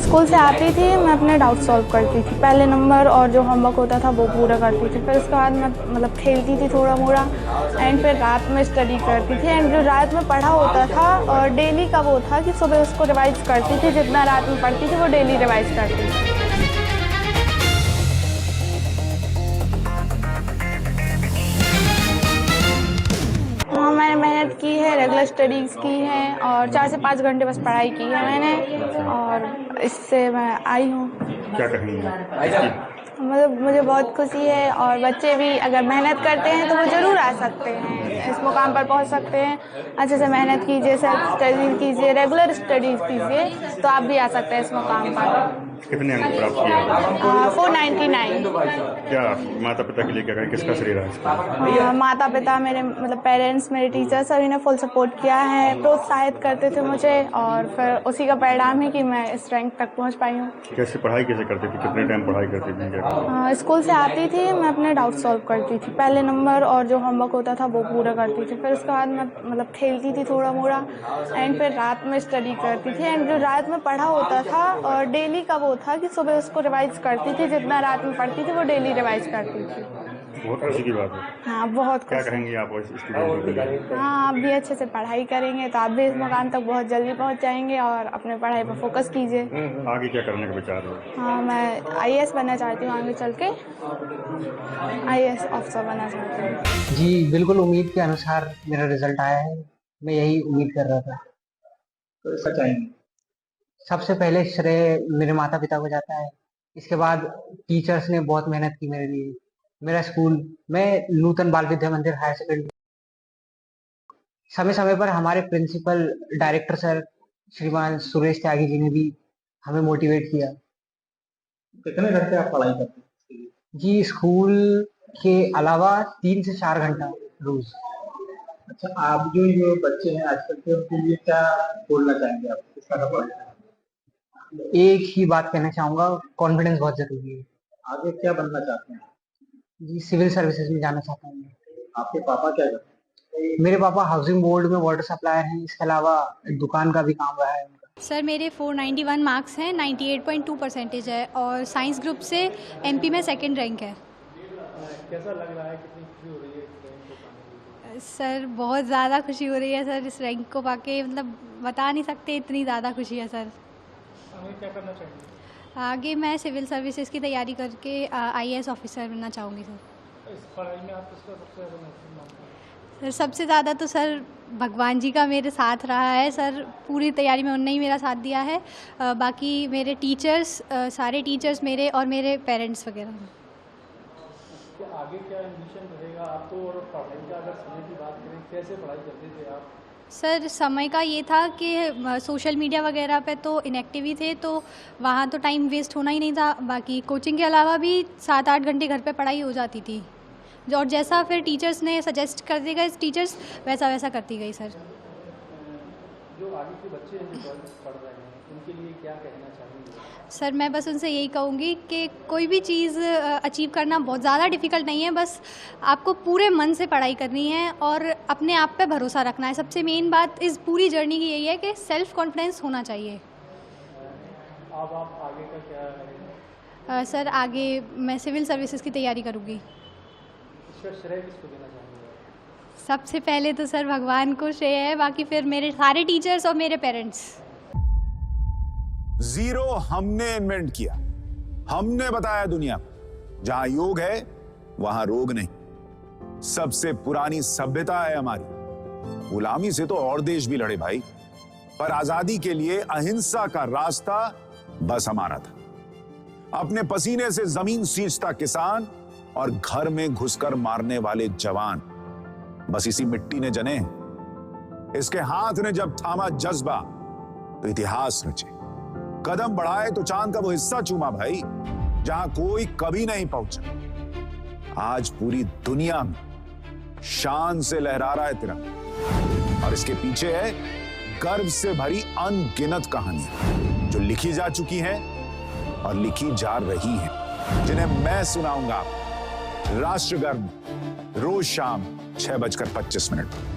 School से आती थी, मैं अपने डाउट सॉल्व करती थी। पहले नंबर और जो होमवर्क होता था वो पूरा करती थी। फिर उसके बाद मैं मतलब खेलती थी थोड़ा मोड़ा एंड फिर रात में स्टडी करती थी। एंड जो रात में पढ़ा होता था और डेली का वो था कि सुबह उसको रिवाइज करती थी। जितना रात में पढ़ती थी वो डेली रिवाइज करती थी। हाँ, मैंने मेहनत की है, रेगुलर स्टडीज़ की हैं और 4 से 5 घंटे बस पढ़ाई की है मैंने और इससे मैं आई हूँ। क्या कहेंगे? मतलब मुझे बहुत खुशी है और बच्चे भी अगर मेहनत करते हैं तो वो ज़रूर आ सकते हैं, इस मुकाम पर पहुंच सकते हैं। अच्छे से मेहनत कीजिए, सेल्फ स्टडी कीजिए, रेगुलर स्टडीज़ कीजिए तो आप भी आ सकते हैं इस मुकाम पर। कितने अंक प्राप्त किए आपने? 499। क्या माता पिता के लिए क्या करें, किसका श्रेय रहा है इसका? माता पिता, मेरे मतलब पेरेंट्स, मेरे टीचर सभी ने फुल सपोर्ट किया है, प्रोत्साहित करते थे मुझे और फिर उसी का परिणाम है कि मैं इस रैंक तक पहुंच पाई हूँ। कैसे पढ़ाई कैसे करती थी, कितने टाइम पढ़ाई करती थी क्या? स्कूल से आती थी, मैं अपने डाउट सॉल्व करती थी। पहले नंबर और जो होमवर्क होता था वो पूरा करती थी। फिर उसके बाद मैं मतलब खेलती थी थोड़ा मोड़ा एंड फिर रात में स्टडी करती थी। एंड जो रात में पढ़ा होता था और डेली का वो था कि सुबह उसको रिवाइज करती थी। जितना रात में पढ़ती थी वो डेली रिवाइज करती थी। बहुत खुशी की बात है। हाँ, बहुत क्या खुशी। कहेंगे आप इस स्टूडेंट के लिए? हाँ, आप भी अच्छे से पढ़ाई करेंगे तो आप भी इस मुकाम तक बहुत जल्दी पहुंच जाएंगे और अपने पढ़ाई पर फोकस कीजिए। आगे क्या करने का विचार है? हाँ, मैं आईएएस बनना चाहती हूँ, आगे चल के आईएएस ऑफिसर बनना चाहती हूँ। जी बिल्कुल, उम्मीद के अनुसार मेरा रिजल्ट आया है। मैं यही उम्मीद कर रहा था। तो ऐसा चाहेंगे? सबसे पहले श्रेय मेरे माता पिता को जाता है। इसके बाद टीचर्स ने बहुत मेहनत की मेरे लिए। मेरा स्कूल, मैं नूतन बाल विद्या मंदिर हायर सेकेंडरी, समय समय पर हमारे प्रिंसिपल डायरेक्टर सर श्रीमान सुरेश त्यागी जी ने भी हमें मोटिवेट किया। कितने घंटे आप पढ़ाई करते हैं? जी स्कूल के अलावा 3 से 4 घंटा रोज। अच्छा, आप जो बच्चे हैं आजकल के, उनके लिए क्या बोलना चाहेंगे आप, किस तरह पढ़ाई? एक ही बात कहना चाहूंगा, कॉन्फिडेंस बहुत जरूरी है। आगे क्या बनना चाहते हैं? जी सिविल सर्विसेज में जाना चाहता हूँ मैं। आपके पापा क्या करते हैं? मेरे पापा हाउसिंग बोर्ड में वाटर सप्लायर हैं। इसके अलावा दुकान का भी काम रहा है उनका। सर मेरे 491 मार्क्स हैं, 98.2% है और साइंस ग्रुप से एमपी में सेकंड रैंक है। कैसा लग रहा है, कितनी खुशी हो रही है इस रैंक को पाने के लिए? सर बहुत ज़्यादा खुशी हो रही है सर, इस रैंक को पाके मतलब बता नहीं सकते, इतनी ज़्यादा खुशी है सर। आगे क्या करना चाहेंगे? आगे मैं सिविल सर्विसेज की तैयारी करके आईएएस ऑफिसर बनना चाहूँगी सर। इस पढ़ाई में आप किसका सबसे ज़्यादा महत्वपूर्ण मानते हैं? सर सबसे ज़्यादा तो सर भगवान जी का मेरे साथ रहा है सर, पूरी तैयारी में उनने ही मेरा साथ दिया है। बाकी मेरे टीचर्स, सारे टीचर्स मेरे और मेरे पेरेंट्स वगैरह। तो आगे क्या एम्बिशन रहेगा आपको, और पढ़ाई का अगर समय की बात करें, कैसे पढ़ाई करते थे आप? सर समय का ये था कि सोशल मीडिया वगैरह पे तो इनएक्टिव ही थे, तो वहाँ तो टाइम वेस्ट होना ही नहीं था। बाकी कोचिंग के अलावा भी 7-8 घंटे घर पे पढ़ाई हो जाती थी, और जैसा फिर टीचर्स ने सजेस्ट करते गए टीचर्स, वैसा वैसा करती गई सर। जो आगे के बच्चे हैं जो पढ़ रहे हैं, उनके लिए क्या कहना चाहेंगे? सर मैं बस उनसे यही कहूँगी कि कोई भी चीज़ अचीव करना बहुत ज़्यादा डिफ़िकल्ट नहीं है, बस आपको पूरे मन से पढ़ाई करनी है और अपने आप पे भरोसा रखना है। सबसे मेन बात इस पूरी जर्नी की यही है कि सेल्फ कॉन्फिडेंस होना चाहिए। अब आप आगे का क्या है? सर आगे मैं सिविल सर्विसेज की तैयारी करूँगी। इसका श्रेय किसको देना चाहेंगे? सबसे पहले तो सर भगवान को श्रेय है, बाकी फिर मेरे सारे टीचर्स और मेरे पेरेंट्स। जीरो हमने इन्वेंट किया, हमने बताया दुनिया को, जहां योग है वहां रोग नहीं। सबसे पुरानी सभ्यता है हमारी। गुलामी से तो और देश भी लड़े भाई, पर आजादी के लिए अहिंसा का रास्ता बस हमारा था। अपने पसीने से जमीन सींचता किसान और घर में घुसकर मारने वाले जवान, बस इसी मिट्टी ने जने। इसके हाथ ने जब थामा जज्बा तो इतिहास रचे। कदम बढ़ाए तो चांद का वो हिस्सा चूमा भाई, जहां कोई कभी नहीं पहुंचा। आज पूरी दुनिया में शान से लहरा रहा है तिरंगा, और इसके पीछे है गर्व से भरी अनगिनत कहानियां जो लिखी जा चुकी हैं और लिखी जा रही हैं, जिन्हें मैं सुनाऊंगा राष्ट्रगर्व रोज शाम 6:25 पर।